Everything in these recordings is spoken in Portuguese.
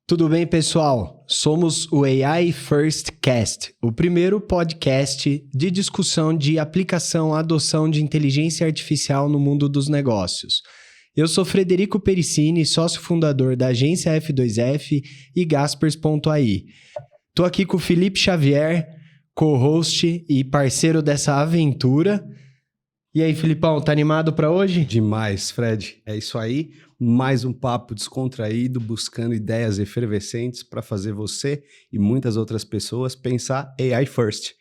Tudo bem, pessoal? Somos o AI First Cast, o primeiro podcast de discussão de aplicação, adoção de inteligência artificial no mundo dos negócios. Eu sou Frederico Pericini, sócio fundador da agência F2F e Gaspers.ai. Estou aqui com o Felipe Xavier, co-host e parceiro dessa aventura. E aí, Filipão, tá animado para hoje? Demais, Fred. É isso aí. Mais um papo descontraído, buscando ideias efervescentes para fazer você e muitas outras pessoas pensar AI first.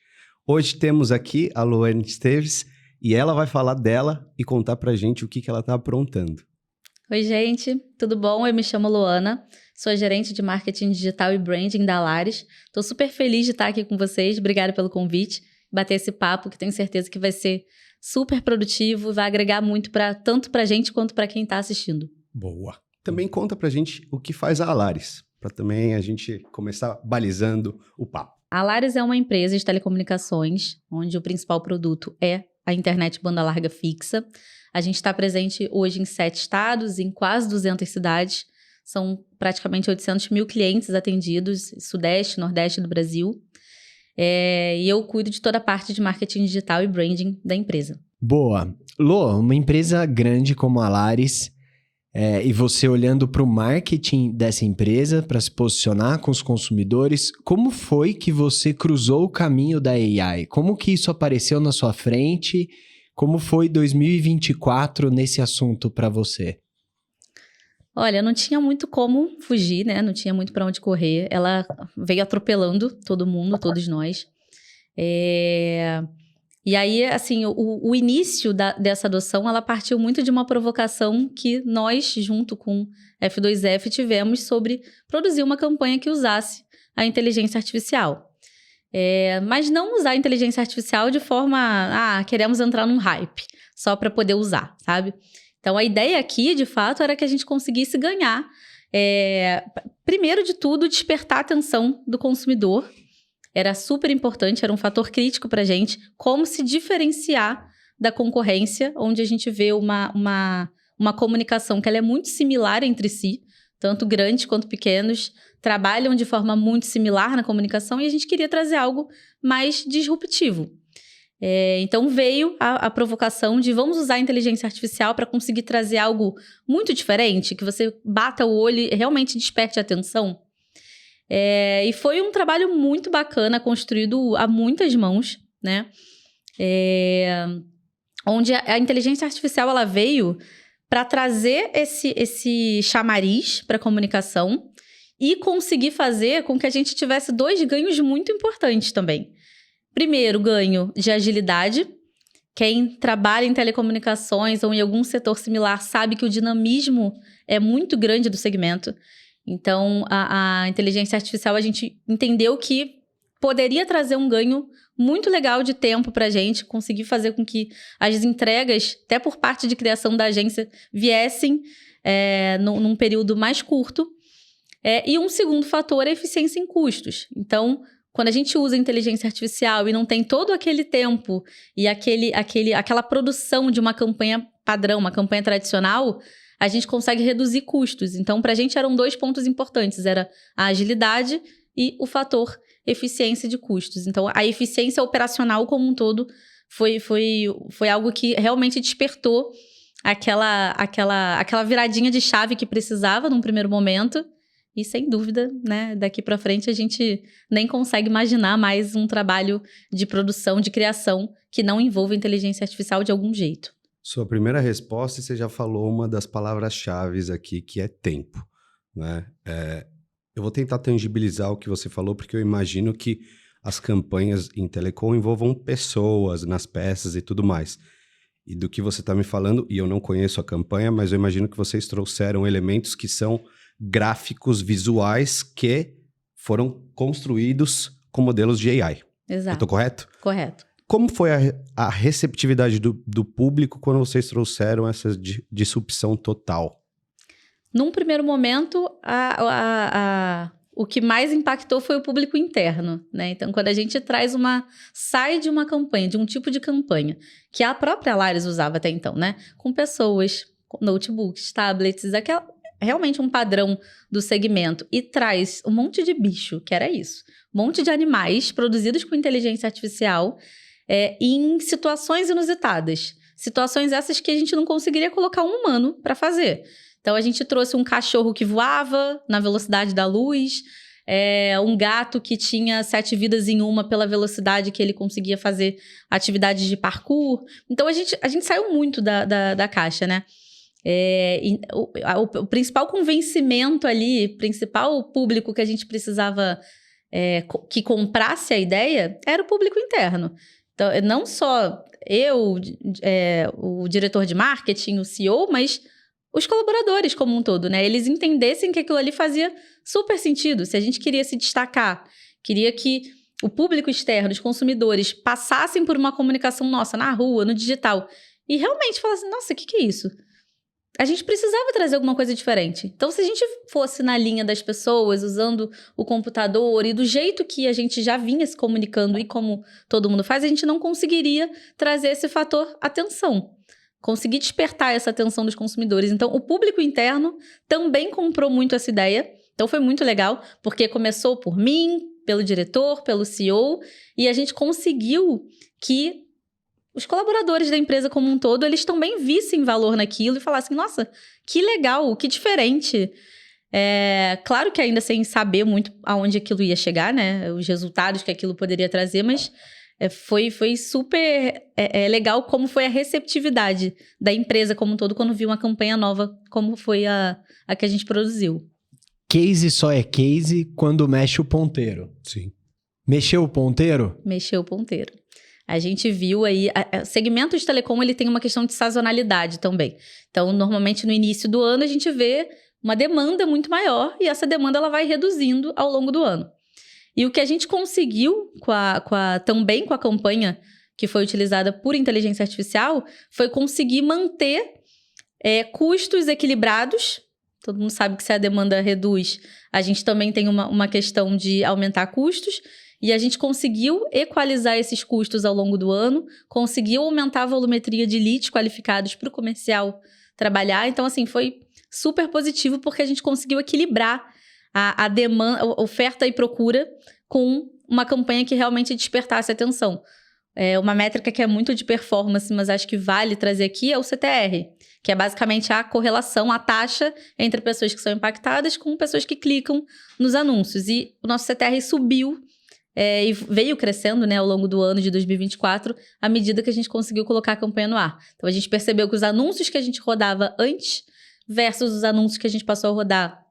Hoje temos aqui a Luane Esteves e ela vai falar dela e contar pra gente o que ela tá aprontando. Oi, gente. Tudo bom? Eu me chamo Luana, sou gerente de marketing digital e branding da Alaris. Estou super feliz de estar aqui com vocês. Obrigada pelo convite. Bater esse papo que tenho certeza que vai ser super produtivo, vai agregar muito tanto pra gente quanto para quem está assistindo. Boa. Também conta pra gente o que faz a Alaris, para também a gente começar balizando o papo. A Alaris é uma empresa de telecomunicações, onde o principal produto é a internet banda larga fixa. A gente está presente hoje em 7 estados, em quase 200 cidades. São praticamente 800 mil clientes atendidos, sudeste, nordeste do Brasil. E eu cuido de toda a parte de marketing digital e branding da empresa. Boa. Lô, uma empresa grande como a Alaris, e você olhando para o marketing dessa empresa, para se posicionar com os consumidores, como foi que você cruzou o caminho da AI? Como que isso apareceu na sua frente? Como foi 2024 nesse assunto para você? Olha, não tinha muito como fugir, né? Não tinha muito para onde correr. Ela veio atropelando todo mundo, todos nós. E aí, assim, o início dessa adoção, ela partiu muito de uma provocação que nós, junto com F2F, tivemos sobre produzir uma campanha que usasse a inteligência artificial. Mas não usar a inteligência artificial de forma, queremos entrar num hype, só para poder usar, sabe? Então, a ideia aqui, de fato, era que a gente conseguisse ganhar, primeiro de tudo, despertar a atenção do consumidor. Era super importante, era um fator crítico para a gente, como se diferenciar da concorrência, onde a gente vê uma comunicação que ela é muito similar entre si, tanto grandes quanto pequenos, trabalham de forma muito similar na comunicação e a gente queria trazer algo mais disruptivo. Então veio a provocação de vamos usar a inteligência artificial para conseguir trazer algo muito diferente, que você bata o olho e realmente desperte a atenção. E foi um trabalho muito bacana, construído a muitas mãos, né? Onde a inteligência artificial ela veio para trazer esse chamariz para a comunicação e conseguir fazer com que a gente tivesse 2 ganhos muito importantes também. Primeiro, ganho de agilidade. Quem trabalha em telecomunicações ou em algum setor similar sabe que o dinamismo é muito grande do segmento. Então, a inteligência artificial, a gente entendeu que poderia trazer um ganho muito legal de tempo para a gente, conseguir fazer com que as entregas, até por parte de criação da agência, viessem num período mais curto. E um segundo fator é a eficiência em custos. Então, quando a gente usa a inteligência artificial e não tem todo aquele tempo e aquela produção de uma campanha padrão, uma campanha tradicional, a gente consegue reduzir custos. Então, para a gente eram 2 pontos importantes, era a agilidade e o fator eficiência de custos. Então, a eficiência operacional como um todo foi algo que realmente despertou aquela viradinha de chave que precisava num primeiro momento. E, sem dúvida, né, daqui para frente a gente nem consegue imaginar mais um trabalho de produção, de criação, que não envolva inteligência artificial de algum jeito. Sua primeira resposta, você já falou uma das palavras-chave aqui, que é tempo, né? Eu vou tentar tangibilizar o que você falou, porque eu imagino que as campanhas em telecom envolvam pessoas nas peças e tudo mais. E do que você está me falando, e eu não conheço a campanha, mas eu imagino que vocês trouxeram elementos que são gráficos visuais que foram construídos com modelos de AI. Exato. Eu tô correto? Correto. Como foi a receptividade do público quando vocês trouxeram essa disrupção total? Num primeiro momento, o que mais impactou foi o público interno, né? Então, quando a gente sai de uma campanha, de um tipo de campanha, que a própria Alaris usava até então, né? Com pessoas, com notebooks, tablets, realmente um padrão do segmento e traz um monte de bicho, que era isso. Um monte de animais produzidos com inteligência artificial em situações inusitadas. Situações essas que a gente não conseguiria colocar um humano para fazer. Então, a gente trouxe um cachorro que voava na velocidade da luz, um gato que tinha 7 vidas em uma pela velocidade que ele conseguia fazer atividades de parkour. Então, a gente saiu muito da caixa, né? O principal convencimento ali, principal público que a gente precisava que comprasse a ideia era o público interno. Então, não só eu, o diretor de marketing, o CEO, mas os colaboradores como um todo, né? Eles entendessem que aquilo ali fazia super sentido. Se a gente queria se destacar, queria que o público externo, os consumidores, passassem por uma comunicação nossa na rua, no digital, e realmente falassem, nossa, o que é isso? A gente precisava trazer alguma coisa diferente. Então, se a gente fosse na linha das pessoas, usando o computador e do jeito que a gente já vinha se comunicando e como todo mundo faz, a gente não conseguiria trazer esse fator atenção. Conseguir despertar essa atenção dos consumidores. Então, o público interno também comprou muito essa ideia. Então, foi muito legal, porque começou por mim, pelo diretor, pelo CEO, e a gente conseguiu que os colaboradores da empresa como um todo, eles também vissem valor naquilo e falassem, nossa, que legal, que diferente. Claro que ainda sem saber muito aonde aquilo ia chegar, né? Os resultados que aquilo poderia trazer, mas foi super legal como foi a receptividade da empresa como um todo quando viu uma campanha nova, como foi a que a gente produziu. Case só é case quando mexe o ponteiro. Sim. Mexeu o ponteiro? Mexeu o ponteiro. A gente viu aí... O segmento de telecom, ele tem uma questão de sazonalidade também. Então, normalmente, no início do ano, a gente vê uma demanda muito maior e essa demanda ela vai reduzindo ao longo do ano. E o que a gente conseguiu também com a campanha que foi utilizada por inteligência artificial foi conseguir manter custos equilibrados. Todo mundo sabe que se a demanda reduz, a gente também tem uma questão de aumentar custos. E a gente conseguiu equalizar esses custos ao longo do ano, conseguiu aumentar a volumetria de leads qualificados para o comercial trabalhar. Então, assim, foi super positivo porque a gente conseguiu equilibrar a demanda, a oferta e procura com uma campanha que realmente despertasse atenção. Uma métrica que é muito de performance, mas acho que vale trazer aqui, é o CTR, que é basicamente a correlação, a taxa entre pessoas que são impactadas com pessoas que clicam nos anúncios. E o nosso CTR subiu e veio crescendo, né, ao longo do ano de 2024, à medida que a gente conseguiu colocar a campanha no ar. Então, a gente percebeu que os anúncios que a gente rodava antes versus os anúncios que a gente passou a rodar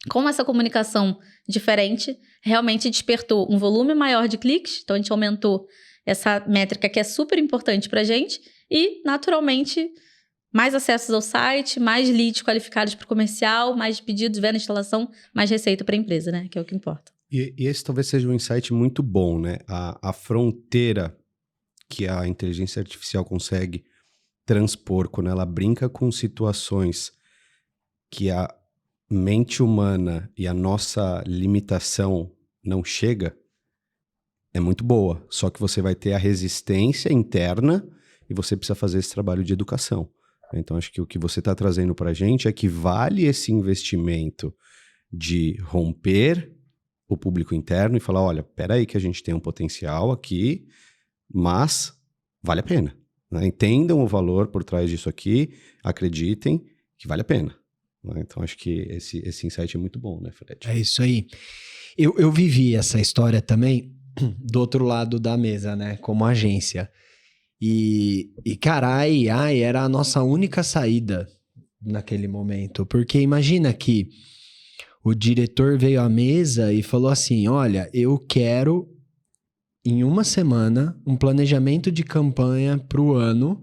com essa comunicação diferente, realmente despertou um volume maior de cliques. Então, a gente aumentou essa métrica que é super importante para a gente e, naturalmente, mais acessos ao site, mais leads qualificados para o comercial, mais pedidos, venda, instalação, mais receita para a empresa, né, que é o que importa. E esse talvez seja um insight muito bom, né? A fronteira que a inteligência artificial consegue transpor quando ela brinca com situações que a mente humana e a nossa limitação não chega, é muito boa. Só que você vai ter a resistência interna e você precisa fazer esse trabalho de educação. Então, acho que o que você está trazendo para a gente é que vale esse investimento de romper o público interno e falar, olha, peraí que a gente tem um potencial aqui, mas vale a pena. Né? Entendam o valor por trás disso aqui, acreditem que vale a pena. Né? Então, acho que esse insight é muito bom, né, Fred? É isso aí. Eu vivi essa história também do outro lado da mesa, né, como agência. E cara, a AI era a nossa única saída naquele momento, porque imagina que o diretor veio à mesa e falou assim, olha, eu quero, em uma semana, um planejamento de campanha para o ano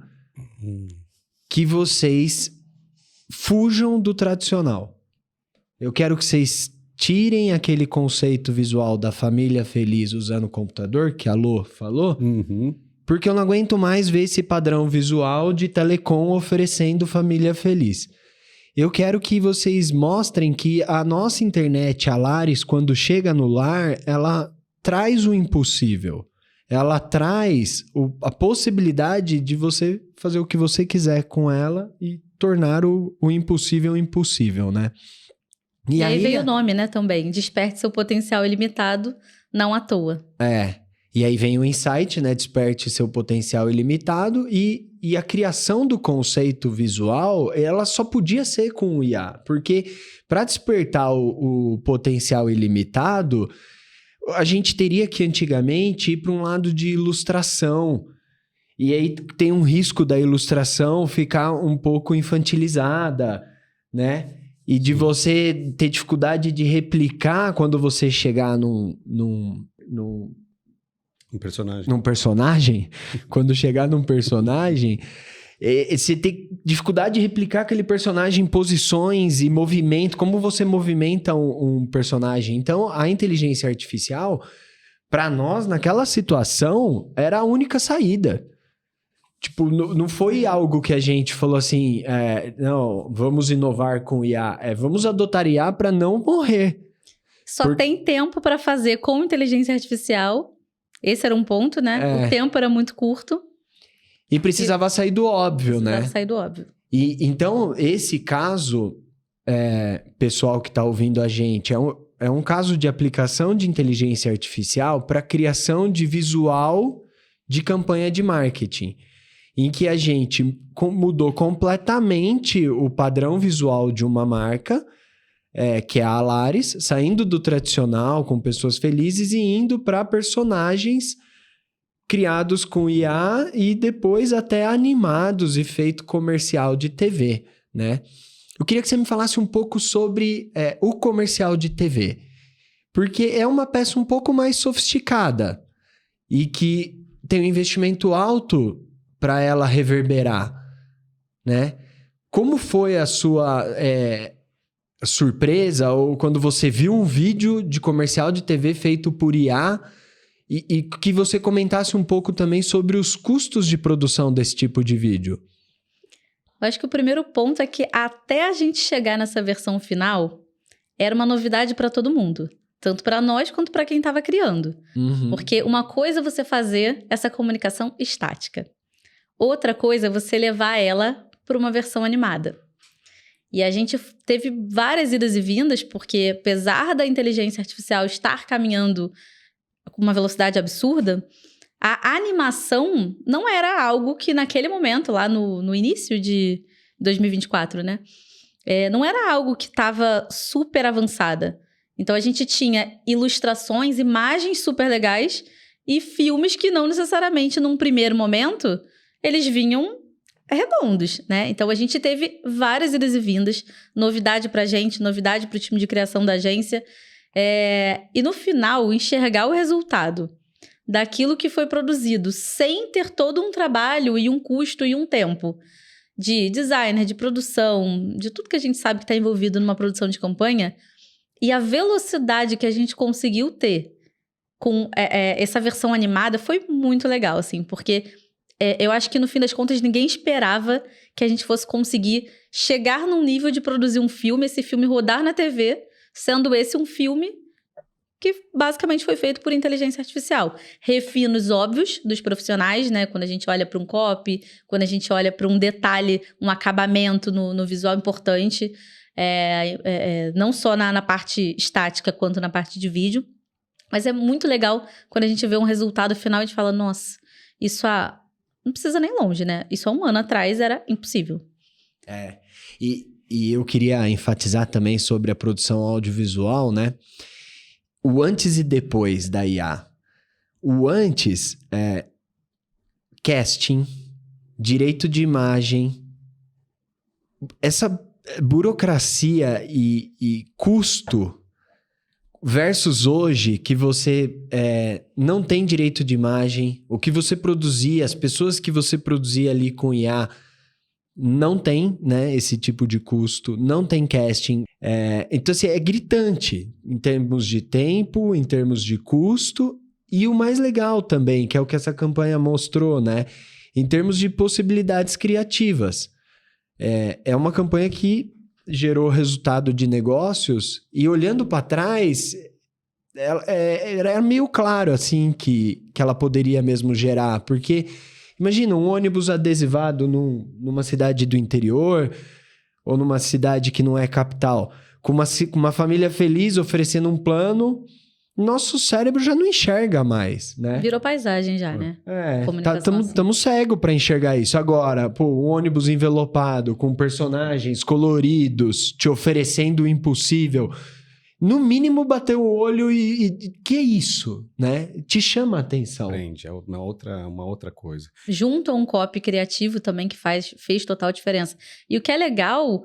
que vocês fujam do tradicional. Eu quero que vocês tirem aquele conceito visual da família feliz usando o computador, que a Lô falou, porque eu não aguento mais ver esse padrão visual de telecom oferecendo família feliz. Eu quero que vocês mostrem que a nossa internet, a Lares, quando chega no lar, ela traz o impossível. ela traz a possibilidade de você fazer o que você quiser com ela e tornar o impossível impossível, né? E aí veio o nome, né, também. Desperte seu potencial ilimitado, não à toa. E aí vem o insight, né? Desperte seu potencial ilimitado e a criação do conceito visual, ela só podia ser com o IA, porque para despertar o potencial ilimitado, a gente teria que antigamente ir para um lado de ilustração. E aí tem um risco da ilustração ficar um pouco infantilizada, né? E de você ter dificuldade de replicar quando você chegar num personagem. Quando chegar num personagem, você tem dificuldade de replicar aquele personagem em posições e movimento, como você movimenta um personagem. Então, a inteligência artificial, para nós, naquela situação, era a única saída. Tipo, não foi algo que a gente falou assim, não, vamos inovar com IA. Vamos adotar IA para não morrer. Só tem tempo para fazer com inteligência artificial. Esse era um ponto, né? O tempo era muito curto. E precisava sair do óbvio, né? Precisava sair do óbvio. E então, esse caso, pessoal que está ouvindo a gente, é um caso de aplicação de inteligência artificial para criação de visual de campanha de marketing, em que a gente mudou completamente o padrão visual de uma marca, que é a Alaris, saindo do tradicional, com pessoas felizes, e indo para personagens criados com IA e depois até animados e feito comercial de TV, né? Eu queria que você me falasse um pouco sobre o comercial de TV, porque é uma peça um pouco mais sofisticada e que tem um investimento alto para ela reverberar, né? Como foi a sua surpresa ou quando você viu um vídeo de comercial de TV feito por IA e que você comentasse um pouco também sobre os custos de produção desse tipo de vídeo? Eu acho que o primeiro ponto é que até a gente chegar nessa versão final, era uma novidade para todo mundo. Tanto para nós quanto para quem estava criando. Uhum. Porque uma coisa é você fazer essa comunicação estática. Outra coisa é você levar ela para uma versão animada. E a gente teve várias idas e vindas, porque apesar da inteligência artificial estar caminhando com uma velocidade absurda, a animação não era algo que naquele momento, lá no início de 2024, né? Não era algo que estava super avançada. Então, a gente tinha ilustrações, imagens super legais e filmes que não necessariamente, num primeiro momento, eles vinham redondos, né? Então, a gente teve várias idas e vindas, novidade pra gente, novidade pro time de criação da agência. E no final, enxergar o resultado daquilo que foi produzido sem ter todo um trabalho e um custo e um tempo de designer, de produção, de tudo que a gente sabe que está envolvido numa produção de campanha, e a velocidade que a gente conseguiu ter com essa versão animada foi muito legal, assim, porque eu acho que no fim das contas ninguém esperava que a gente fosse conseguir chegar num nível de produzir um filme, esse filme rodar na TV, sendo esse um filme que basicamente foi feito por inteligência artificial. Refinos óbvios dos profissionais, né? Quando a gente olha para um copy, quando a gente olha para um detalhe, um acabamento no visual importante, não só na parte estática, quanto na parte de vídeo. Mas é muito legal quando a gente vê um resultado final e a gente fala, nossa, isso não precisa nem longe, né? Isso há um ano atrás era impossível. E eu queria enfatizar também sobre a produção audiovisual, né? O antes e depois da IA. O antes é casting, direito de imagem, essa burocracia e custo versus hoje que você não tem direito de imagem, o que você produzia, as pessoas que você produzia ali com IA não tem, né, esse tipo de custo, não tem casting. Então, assim, é gritante em termos de tempo, em termos de custo, e o mais legal também, que é o que essa campanha mostrou, né, em termos de possibilidades criativas. É uma campanha que gerou resultado de negócios, e olhando para trás, era meio claro, assim, que ela poderia mesmo gerar. Porque, imagina, um ônibus adesivado numa cidade do interior ou numa cidade que não é capital, com uma família feliz oferecendo um plano, nosso cérebro já não enxerga mais, né? Virou paisagem já, né? Estamos cegos para enxergar isso. Agora, pô, um ônibus envelopado com personagens coloridos te oferecendo o impossível, no mínimo bater o olho e que é isso, né? Te chama a atenção. Prende, é uma outra coisa. Junto a um copy criativo também que fez total diferença. E o que é legal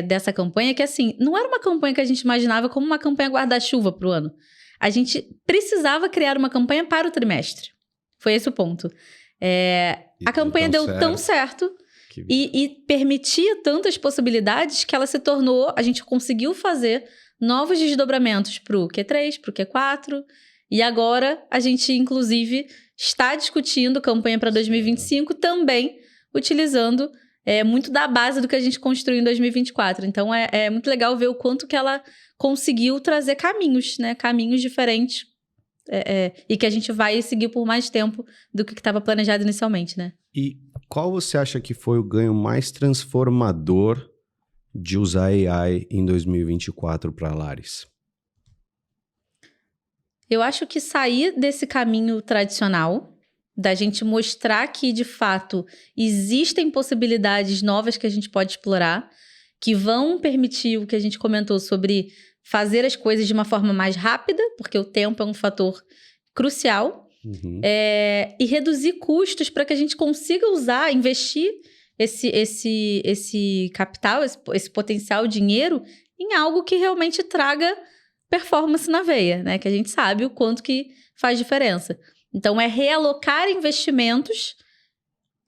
dessa campanha é que, assim, não era uma campanha que a gente imaginava como uma campanha guarda-chuva pro ano. A gente precisava criar uma campanha para o trimestre. Foi esse o ponto. A campanha deu tão certo e permitia tantas possibilidades que ela se tornou... A gente conseguiu fazer novos desdobramentos para o Q3, para o Q4. E agora a gente, inclusive, está discutindo campanha para 2025 também, utilizando muito da base do que a gente construiu em 2024. Então, é muito legal ver o quanto que ela conseguiu trazer caminhos, né? Caminhos diferentes e que a gente vai seguir por mais tempo do que estava planejado inicialmente, né? E qual você acha que foi o ganho mais transformador de usar AI em 2024 para a Lares? Eu acho que sair desse caminho tradicional, da gente mostrar que, de fato, existem possibilidades novas que a gente pode explorar, que vão permitir o que a gente comentou sobre fazer as coisas de uma forma mais rápida, porque o tempo é um fator crucial, e reduzir custos para que a gente consiga investir esse capital, esse potencial dinheiro em algo que realmente traga performance na veia, né? Que a gente sabe o quanto que faz diferença. Então, é realocar investimentos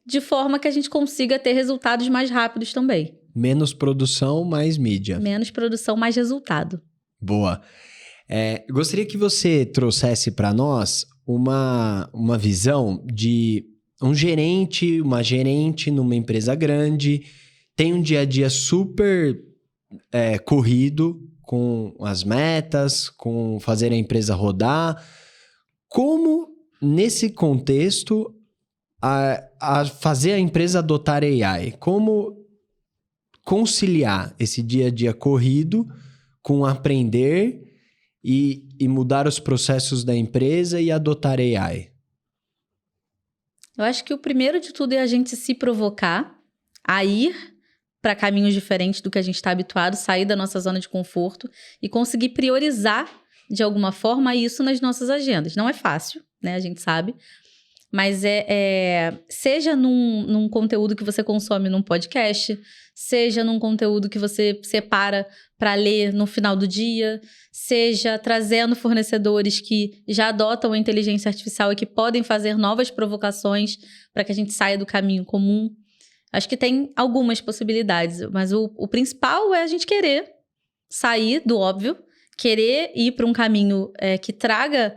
de forma que a gente consiga ter resultados mais rápidos também. Menos produção, mais mídia. Menos produção, mais resultado. Boa. Gostaria que você trouxesse para nós uma visão de um gerente, uma gerente numa empresa grande, tem um dia a dia super corrido com as metas, com fazer a empresa rodar. Como, nesse contexto, a fazer a empresa adotar AI? Como conciliar esse dia a dia corrido com aprender e mudar os processos da empresa e adotar AI? Eu acho que o primeiro de tudo é a gente se provocar a ir para caminhos diferentes do que a gente está habituado, sair da nossa zona de conforto e conseguir priorizar, de alguma forma, isso nas nossas agendas. Não é fácil, né? A gente sabe. Mas seja num conteúdo que você consome num podcast, seja num conteúdo que você separa para ler no final do dia, seja trazendo fornecedores que já adotam a inteligência artificial e que podem fazer novas provocações para que a gente saia do caminho comum. Acho que tem algumas possibilidades, mas o principal é a gente querer sair do óbvio, querer ir para um caminho que traga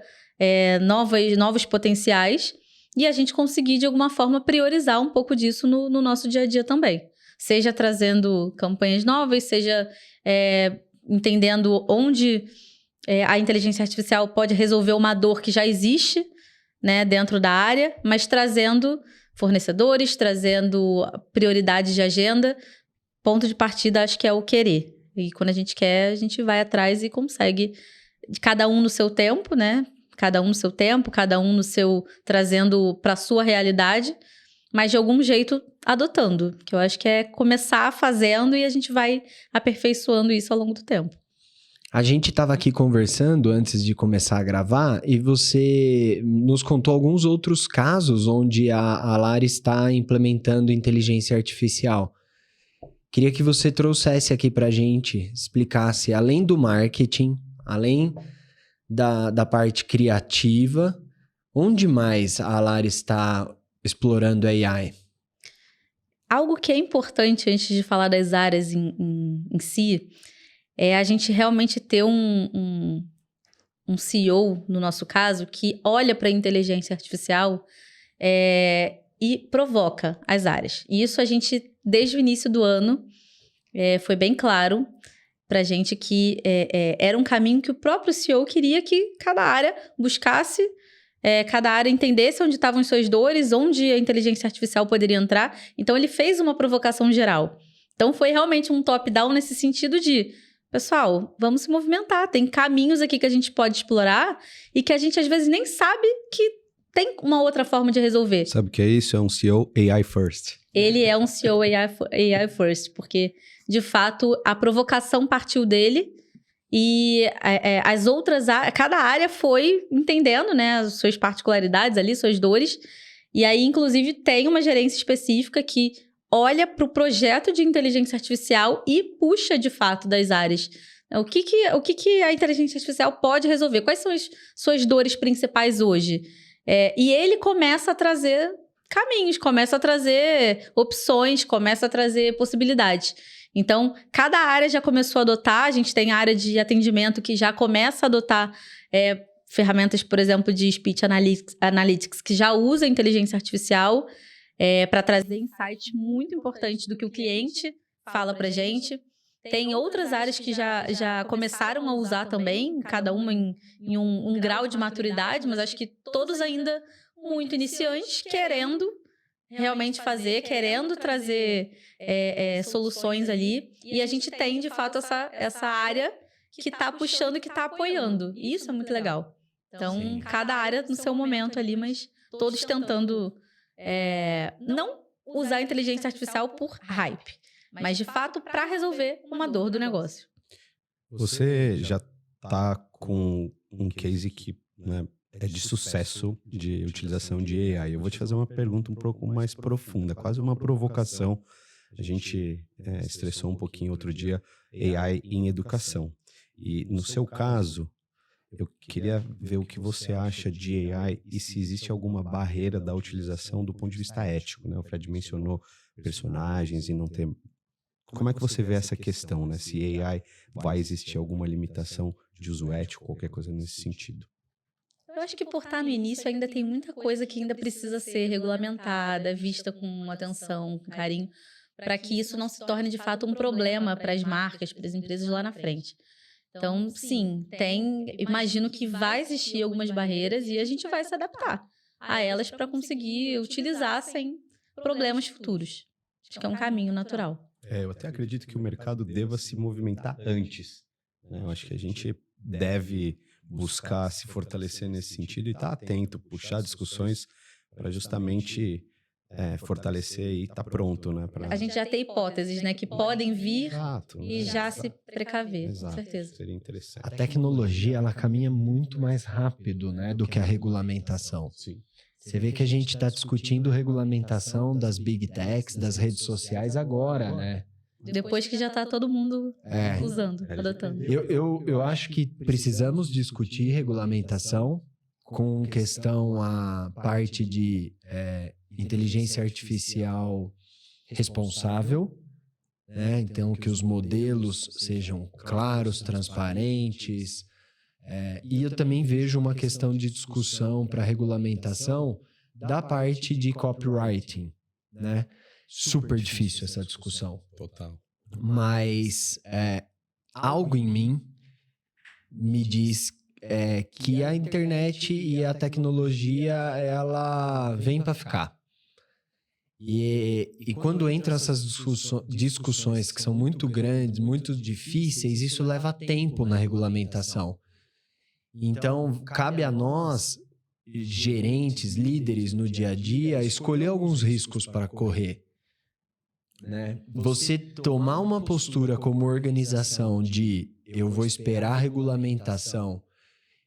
novos potenciais e a gente conseguir, de alguma forma, priorizar um pouco disso no nosso dia a dia também. Seja trazendo campanhas novas, seja entendendo onde a inteligência artificial pode resolver uma dor que já existe, né, dentro da área, mas trazendo fornecedores, trazendo prioridades de agenda. Ponto de partida, acho que é o querer. E quando a gente quer, a gente vai atrás e consegue, cada um no seu tempo, né? Cada um no seu tempo, cada um no seu... trazendo para a sua realidade, mas de algum jeito adotando. Que eu acho que é começar fazendo e a gente vai aperfeiçoando isso ao longo do tempo. A gente estava aqui conversando antes de começar a gravar e você nos contou alguns outros casos onde a Lari está implementando inteligência artificial. Queria que você trouxesse aqui para a gente, explicasse, além do marketing, além da parte criativa, onde mais a Lari está explorando AI? Algo que é importante antes de falar das áreas em si... é a gente realmente ter um CEO, no nosso caso, que olha para a inteligência artificial e provoca as áreas. E isso a gente, desde o início do ano, foi bem claro pra gente que era um caminho que o próprio CEO queria que cada área buscasse, cada área entendesse onde estavam as suas dores, onde a inteligência artificial poderia entrar. Então, ele fez uma provocação geral. Então, foi realmente um top-down nesse sentido de, pessoal, vamos se movimentar. Tem caminhos aqui que a gente pode explorar e que a gente, às vezes, nem sabe que tem uma outra forma de resolver. Sabe o que é isso? É um CEO AI First. Ele é um CEO AI First, porque, de fato, a provocação partiu dele e as outras... Cada área foi entendendo, né, as suas particularidades ali, suas dores. E aí, inclusive, tem uma gerência específica que olha para o projeto de inteligência artificial e puxa, de fato, das áreas. O que a inteligência artificial pode resolver? Quais são as suas dores principais hoje? E ele começa a trazer caminhos, começa a trazer opções, começa a trazer possibilidades. Então, cada área já começou a adotar. A gente tem a área de atendimento que já começa a adotar ferramentas, por exemplo, de Speech Analytics, que já usa inteligência artificial para trazer insights muito importantes do que o cliente fala para a gente. Tem outras áreas que já começaram a usar também, cada uma em um grau de maturidade, mas acho que todos ainda muito iniciantes, querendo realmente fazer, querendo trazer soluções ali. E a gente tem, de fato, essa área que está puxando e que está apoiando. E isso é muito legal. Então, cada área no seu momento ali, mas todos tentando não usar a inteligência artificial por hype, mas, de fato, para resolver uma dor do negócio. Você já está com um case que, né, é de sucesso de utilização de AI. Eu vou te fazer uma pergunta um pouco mais profunda, quase uma provocação. A gente estressou um pouquinho outro dia AI em educação. E, no seu caso, eu queria ver o que você acha de AI e se existe alguma barreira da utilização do ponto de vista ético, né? O Fred mencionou personagens e não ter... Como é que você vê essa questão, né? Se AI vai existir alguma limitação de uso ético, qualquer coisa nesse sentido? Eu acho que por estar no início ainda tem muita coisa que ainda precisa ser regulamentada, vista com atenção, com carinho, para que isso não se torne de fato um problema para as marcas, para as empresas lá na frente. Então, sim, imagino que vai existir algumas barreiras e a gente vai se adaptar a elas para conseguir utilizar sem problemas futuros. Acho que é um caminho natural. Eu até acredito que o mercado deva se movimentar antes, né? Eu acho que a gente deve buscar se fortalecer nesse sentido e estar atento, puxar discussões para justamente fortalecer e estar pronto, né? A gente já tem hipóteses, né, que podem vir. Exato, e já se precaver, Exato, com certeza. Seria interessante. A tecnologia, ela caminha muito mais rápido, né, do que a regulamentação. Sim. Você vê que a gente está discutindo regulamentação das big techs, das redes sociais agora, né? Depois que já está todo mundo usando, adotando. Eu acho que precisamos discutir regulamentação com questão a parte de inteligência artificial responsável, né? Então, que os modelos sejam claros, transparentes. E eu também vejo uma questão de discussão para regulamentação da parte de copywriting, né? Super difícil essa discussão. Total. Mas algo em mim me diz que a internet e a tecnologia, ela vem para ficar. E quando entram essas discussões que são muito grandes, muito difíceis, isso leva tempo na regulamentação. Então, cabe a nós, gerentes, líderes no dia a dia, escolher alguns riscos para correr. Né? Você tomar uma postura como organização de eu vou esperar a regulamentação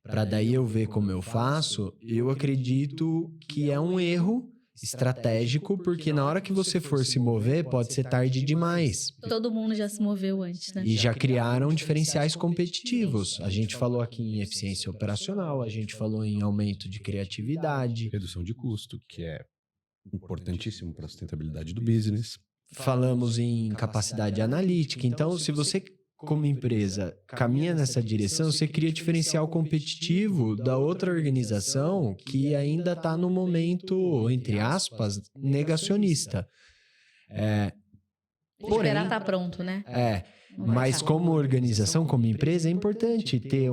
para daí eu ver como eu faço, eu acredito que é um erro estratégico, porque na hora que você for se mover, pode ser tarde demais. Todo mundo já se moveu antes, né? E já criaram diferenciais competitivos. A gente falou aqui em eficiência operacional, a gente falou em aumento de criatividade. Redução de custo, que é importantíssimo para a sustentabilidade do business. Falamos em capacidade analítica. Então, se você, como empresa, caminha nessa direção, você cria diferencial competitivo da outra organização que ainda está no momento, entre aspas, negacionista. Esperar estar pronto, né? Mas como organização, como empresa, é importante ter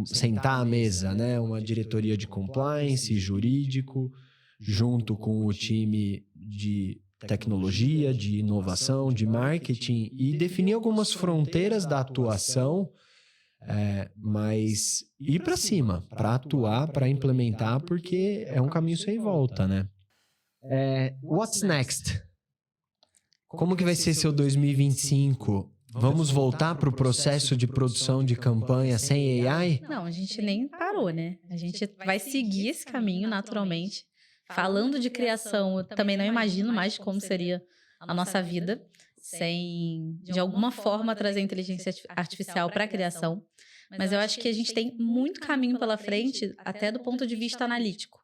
sentar à mesa, né? Uma diretoria de compliance, jurídico, junto com o time de tecnologia, de inovação, de marketing e definir algumas fronteiras da atuação, mas ir para cima, para atuar, para implementar, porque é um caminho sem volta, né? What's next? Como que vai ser seu 2025? Vamos voltar para o processo de produção de campanha sem AI? Não, a gente nem parou, né? A gente vai seguir esse caminho naturalmente. Falando de criação, eu também não imagino mais como seria a nossa vida sem, de alguma forma, trazer inteligência artificial para a criação. Mas eu acho que a gente tem muito caminho pela frente, até do ponto de vista analítico.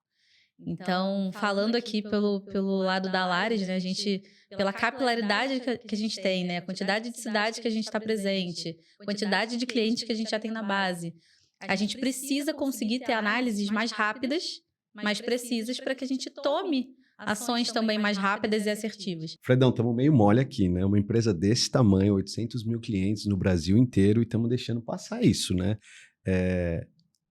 Então, falando aqui pelo lado da Lares, né, a gente, pela capilaridade que a gente tem, né, a quantidade de cidades que a gente está presente, a quantidade de clientes que a gente já tem na base, a gente precisa conseguir ter análises mais rápidas, mais precisas, para que a gente tome ações também mais rápidas e assertivas. Fredão, estamos meio mole aqui, né? Uma empresa desse tamanho, 800 mil clientes no Brasil inteiro, e estamos deixando passar isso, né?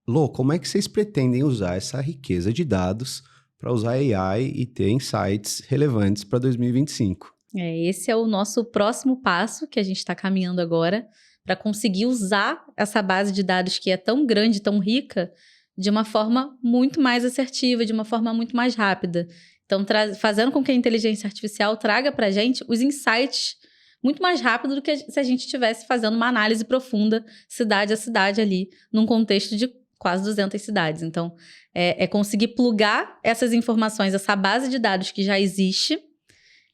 Lô, como é que vocês pretendem usar essa riqueza de dados para usar AI e ter insights relevantes para 2025? Esse é o nosso próximo passo que a gente está caminhando agora, para conseguir usar essa base de dados que é tão grande, tão rica, de uma forma muito mais assertiva, de uma forma muito mais rápida. Então, fazendo com que a inteligência artificial traga para a gente os insights muito mais rápido do que se a gente estivesse fazendo uma análise profunda, cidade a cidade ali, num contexto de quase 200 cidades. Então, é conseguir plugar essas informações, essa base de dados que já existe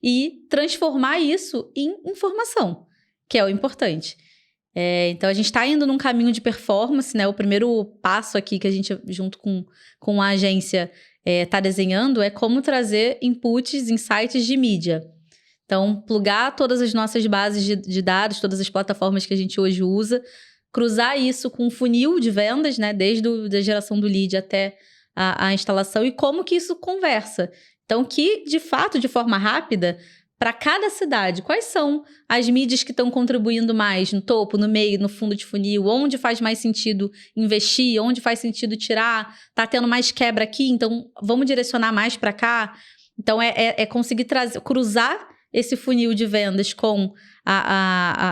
e transformar isso em informação, que é o importante. Então, a gente está indo num caminho de performance, né? O primeiro passo aqui que a gente, junto com a agência, está desenhando é como trazer inputs, insights de mídia. Então, plugar todas as nossas bases de dados, todas as plataformas que a gente hoje usa, cruzar isso com um funil de vendas, né? Desde a geração do lead até a instalação, e como que isso conversa. Então, que, de fato, de forma rápida, para cada cidade, quais são as mídias que estão contribuindo mais no topo, no meio, no fundo de funil, onde faz mais sentido investir, onde faz sentido tirar, tá tendo mais quebra aqui, então vamos direcionar mais para cá. Então, conseguir cruzar esse funil de vendas com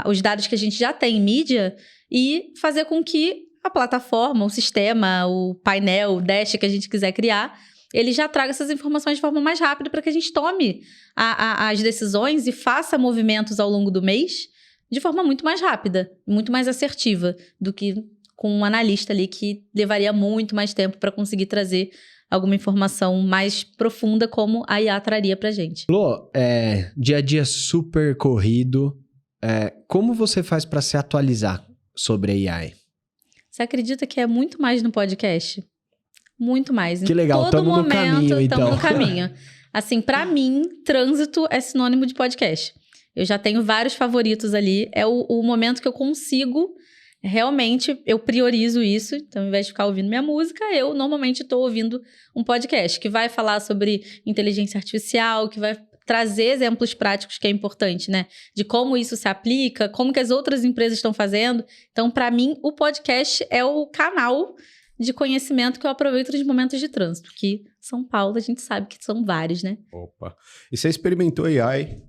os dados que a gente já tem em mídia e fazer com que a plataforma, o sistema, o painel, o dash que a gente quiser criar, ele já traga essas informações de forma mais rápida para que a gente tome as decisões e faça movimentos ao longo do mês de forma muito mais rápida, muito mais assertiva do que com um analista ali que levaria muito mais tempo para conseguir trazer alguma informação mais profunda como a IA traria para a gente. Lô, dia a dia super corrido, como você faz para se atualizar sobre AI? Você acredita que é muito mais no podcast? Muito mais. Que legal, estamos no caminho, então. Estamos no caminho. Assim, para mim, trânsito é sinônimo de podcast. Eu já tenho vários favoritos ali. É o momento que eu consigo, realmente, eu priorizo isso. Então, ao invés de ficar ouvindo minha música, eu normalmente estou ouvindo um podcast que vai falar sobre inteligência artificial, que vai trazer exemplos práticos, que é importante, né? De como isso se aplica, como que as outras empresas estão fazendo. Então, para mim, o podcast é o canal de conhecimento que eu aproveito nos momentos de trânsito, que São Paulo a gente sabe que são vários, né? Opa! E você experimentou AI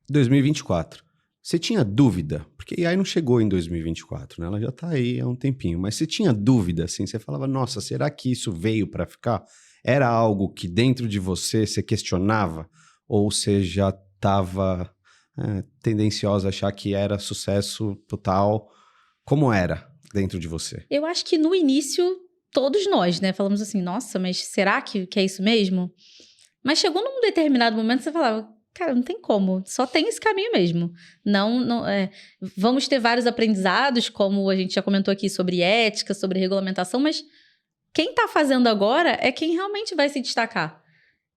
em 2024. Você tinha dúvida? Porque AI não chegou em 2024, né? Ela já tá aí há um tempinho. Mas você tinha dúvida, assim? Você falava, nossa, será que isso veio para ficar? Era algo que dentro de você questionava? Ou você já estava tendenciosa a achar que era sucesso total? Como era dentro de você? Eu acho que no início, todos nós, né? Falamos assim, nossa, mas será que é isso mesmo? Mas chegou num determinado momento, você falava, cara, não tem como, só tem esse caminho mesmo. Vamos ter vários aprendizados, como a gente já comentou aqui, sobre ética, sobre regulamentação, mas quem está fazendo agora é quem realmente vai se destacar.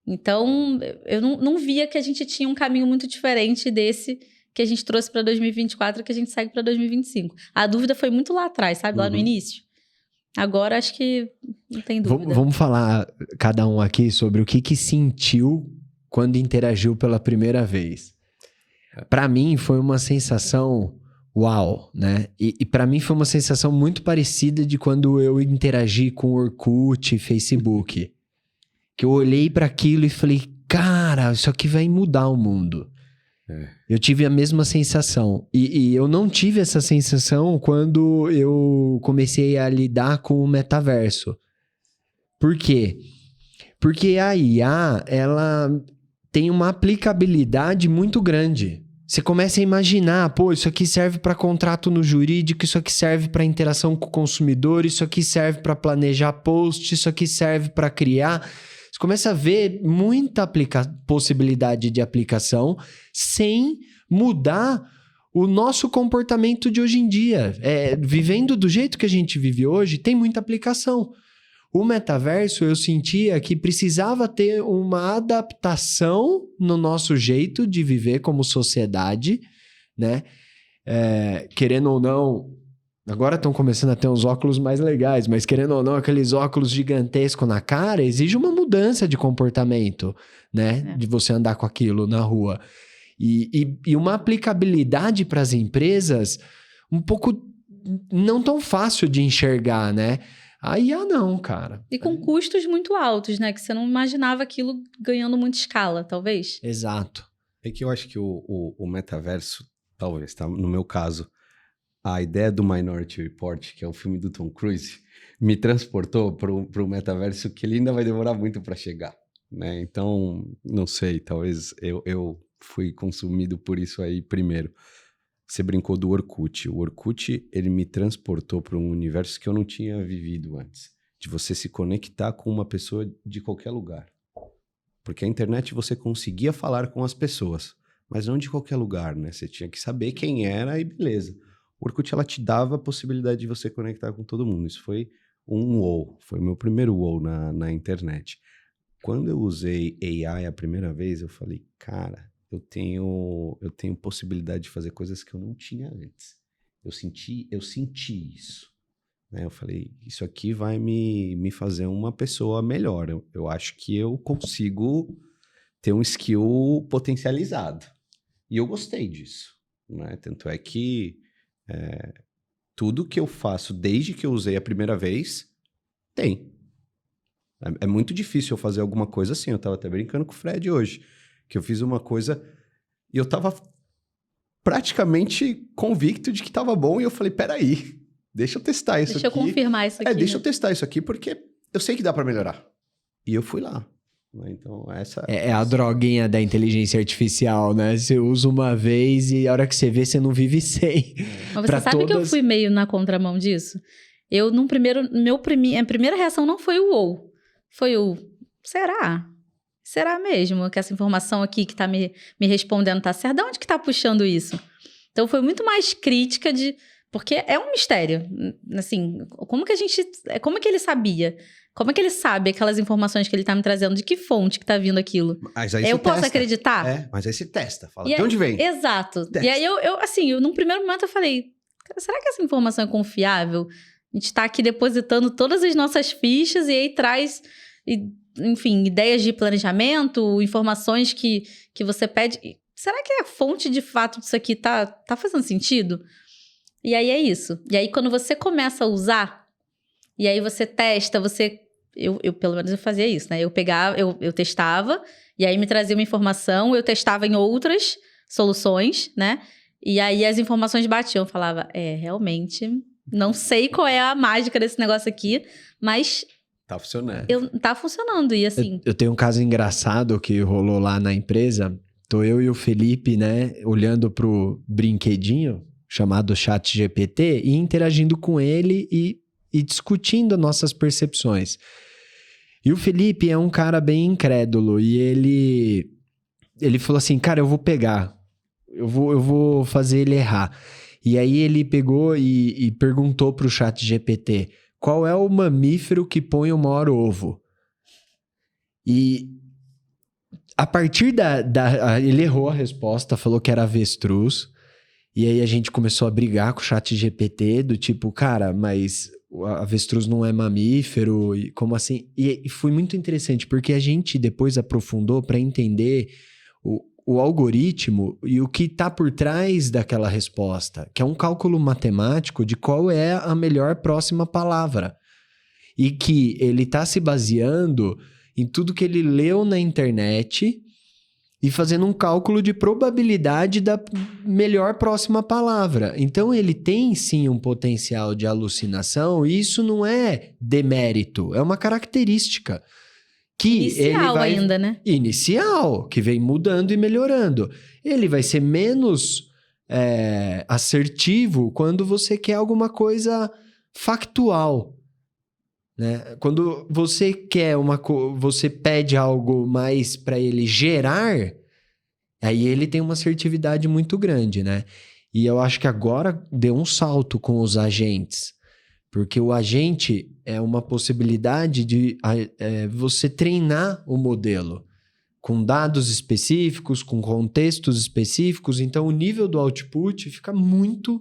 Então, eu não via que a gente tinha um caminho muito diferente desse que a gente trouxe para 2024 e que a gente segue para 2025. A dúvida foi muito lá atrás, sabe? Lá no início. Agora, acho que não tem dúvida. Vamos falar, cada um aqui, sobre o que sentiu quando interagiu pela primeira vez. Pra mim foi uma sensação uau, né? E para mim foi uma sensação muito parecida de quando eu interagi com Orkut e Facebook. Que eu olhei para aquilo e falei, cara, isso aqui vai mudar o mundo. Eu tive a mesma sensação. E eu não tive essa sensação quando eu comecei a lidar com o metaverso. Por quê? Porque a IA, ela tem uma aplicabilidade muito grande. Você começa a imaginar, pô, isso aqui serve para contrato no jurídico, isso aqui serve para interação com o consumidor, isso aqui serve para planejar post, isso aqui serve para criar. Você começa a ver muita possibilidade de aplicação sem mudar o nosso comportamento de hoje em dia. Vivendo do jeito que a gente vive hoje, tem muita aplicação. O metaverso, eu sentia que precisava ter uma adaptação no nosso jeito de viver como sociedade, né? Querendo ou não, agora estão começando a ter uns óculos mais legais, mas querendo ou não, aqueles óculos gigantescos na cara, exige uma mudança de comportamento, né? De você andar com aquilo na rua. E uma aplicabilidade para as empresas um pouco não tão fácil de enxergar, né? A IA não, cara. E com custos muito altos, né? Que você não imaginava aquilo ganhando muita escala, talvez. Exato. É que eu acho que o metaverso, talvez, tá? No meu caso, a ideia do Minority Report, que é o filme do Tom Cruise, me transportou para o metaverso que ele ainda vai demorar muito para chegar, né? Então, não sei, talvez eu fui consumido por isso aí primeiro. Você brincou do Orkut. O Orkut, ele me transportou para um universo que eu não tinha vivido antes. De você se conectar com uma pessoa de qualquer lugar. Porque a internet você conseguia falar com as pessoas, mas não de qualquer lugar, né? Você tinha que saber quem era e beleza. O Orkut, ela te dava a possibilidade de você conectar com todo mundo. Isso foi um wow. Foi o meu primeiro wow na internet. Quando eu usei AI a primeira vez, eu falei, cara, eu tenho possibilidade de fazer coisas que eu não tinha antes. Eu senti isso. Né? Eu falei, isso aqui vai me fazer uma pessoa melhor. Eu acho que eu consigo ter um skill potencializado. E eu gostei disso. Né? Tanto é que tudo que eu faço desde que eu usei a primeira vez, tem. É muito difícil eu fazer alguma coisa assim. Eu estava até brincando com o Fred hoje. Que eu fiz uma coisa e eu tava praticamente convicto de que tava bom e eu falei, peraí, deixa eu testar isso aqui. Deixa eu confirmar isso aqui. Deixa eu testar isso aqui porque eu sei que dá pra melhorar. E eu fui lá. Então, essa... É a droguinha da inteligência artificial, né? Você usa uma vez e a hora que você vê, você não vive sem. Mas você sabe que eu fui meio na contramão disso? Eu, minha primeira reação não foi o ou. Foi o, será? Será mesmo que essa informação aqui que tá me respondendo tá certa? De onde que tá puxando isso? Então, foi muito mais crítica porque é um mistério. Assim, como que ele sabia? Como é que ele sabe aquelas informações que ele tá me trazendo? De que fonte que tá vindo aquilo? Mas aí eu você posso testa. acreditar? Mas aí você testa. Fala, de onde vem? Exato. Testa. E aí, num primeiro momento eu falei, será que essa informação é confiável? A gente tá aqui depositando todas as nossas fichas e aí traz... enfim, ideias de planejamento, informações que você pede. Será que a fonte de fato disso aqui tá fazendo sentido? E aí é isso. E aí quando você começa a usar, e aí você testa, eu pelo menos eu fazia isso, né? Eu testava, e aí me trazia uma informação, eu testava em outras soluções, né? E aí as informações batiam, eu falava, realmente, não sei qual é a mágica desse negócio aqui, mas... Tá funcionando. Tá funcionando, e assim... Eu tenho um caso engraçado que rolou lá na empresa. Tô eu e o Felipe, né, olhando pro brinquedinho chamado ChatGPT e interagindo com ele e discutindo nossas percepções. E o Felipe é um cara bem incrédulo e ele falou assim, cara, eu vou pegar, eu vou fazer ele errar. E aí ele pegou e perguntou pro ChatGPT, qual é o mamífero que põe o maior ovo? E a partir ele errou a resposta, falou que era avestruz. E aí a gente começou a brigar com o ChatGPT do tipo, cara, mas avestruz não é mamífero? E como assim? E foi muito interessante, porque a gente depois aprofundou para entender o o algoritmo e o que está por trás daquela resposta, que é um cálculo matemático de qual é a melhor próxima palavra. E que ele está se baseando em tudo que ele leu na internet e fazendo um cálculo de probabilidade da melhor próxima palavra. Então, ele tem, sim, um potencial de alucinação, e isso não é demérito, é uma característica. Que Inicial ainda, né? Inicial, que vem mudando e melhorando. Ele vai ser menos assertivo quando você quer alguma coisa factual. Né? Quando você quer você pede algo mais para ele gerar, aí ele tem uma assertividade muito grande, né? E eu acho que agora deu um salto com os agentes, porque o agente é uma possibilidade de você treinar o modelo com dados específicos, com contextos específicos, então o nível do output fica muito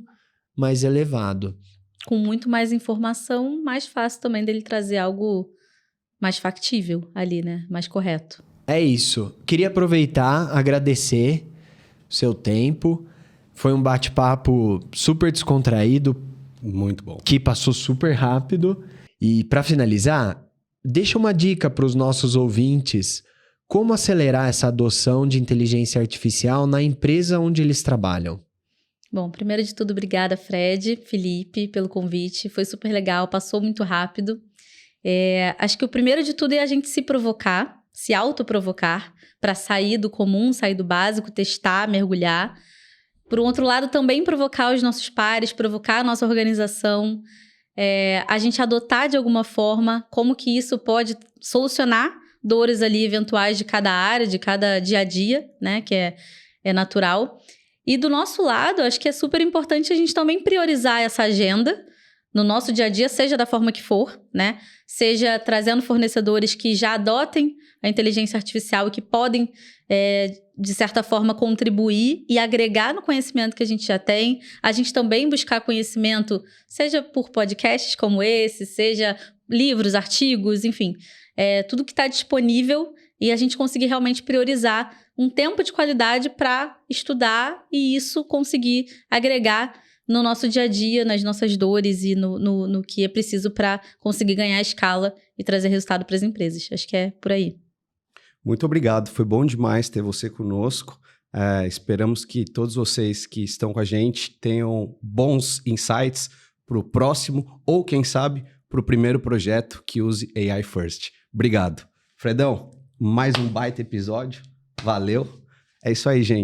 mais elevado. Com muito mais informação, mais fácil também dele trazer algo mais factível ali, né? Mais correto. É isso. Queria aproveitar, agradecer o seu tempo. Foi um bate-papo super descontraído. Muito bom. Que passou super rápido. E para finalizar, deixa uma dica para os nossos ouvintes. Como acelerar essa adoção de inteligência artificial na empresa onde eles trabalham? Bom, primeiro de tudo, obrigada, Fred, Felipe, pelo convite. Foi super legal, passou muito rápido. Acho que o primeiro de tudo é a gente se provocar, se autoprovocar, para sair do comum, sair do básico, testar, mergulhar. Por um outro lado, também provocar os nossos pares, provocar a nossa organização, a gente adotar de alguma forma como que isso pode solucionar dores ali eventuais de cada área, de cada dia a dia, né, que é natural. E do nosso lado, acho que é super importante a gente também priorizar essa agenda no nosso dia a dia, seja da forma que for, né? Seja trazendo fornecedores que já adotem a inteligência artificial e que podem, de certa forma, contribuir e agregar no conhecimento que a gente já tem. A gente também buscar conhecimento, seja por podcasts como esse, seja livros, artigos, enfim, tudo que está disponível e a gente conseguir realmente priorizar um tempo de qualidade para estudar e isso conseguir agregar no nosso dia a dia, nas nossas dores e no que é preciso para conseguir ganhar escala e trazer resultado para as empresas. Acho que é por aí. Muito obrigado, foi bom demais ter você conosco. Esperamos que todos vocês que estão com a gente tenham bons insights para o próximo ou, quem sabe, para o primeiro projeto que use AI First. Obrigado. Fredão, mais um baita episódio. Valeu. É isso aí, gente.